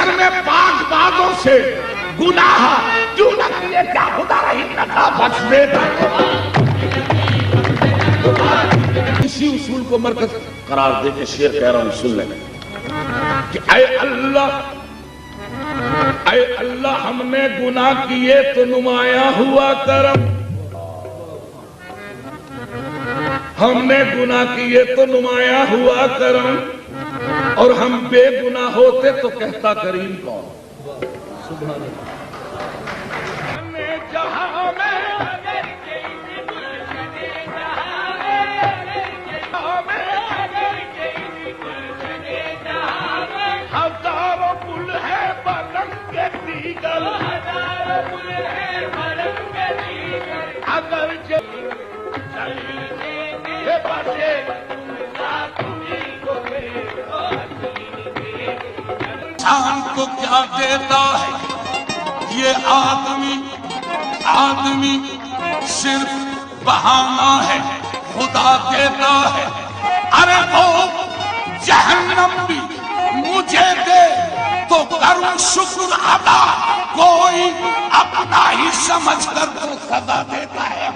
محشر میں پاک بازوں سے گناہ کیوں نہ کیے، کیا خدا رحیم نہ تھا بخش دیتا؟ اسی اصول کو مرکز قرار دے کے شعر کہہ رہا ہوں، سن لیں کہ اے اللہ ہم نے گناہ کیے تو نمایاں ہوا کرم، ہم نے گناہ کیے تو نمایاں ہوا کرم، اور ہم بے گناہ ہوتے تو کہتا کریم کون؟ انسان کو کیا دیتا ہے یہ آدمی صرف بہانہ ہے، خدا دیتا ہے۔ ارے وہ جہنم بھی مجھے دے تو کروں شکر ادا، کوئی اپنا ہی سمجھ کر تو سزا دیتا ہے۔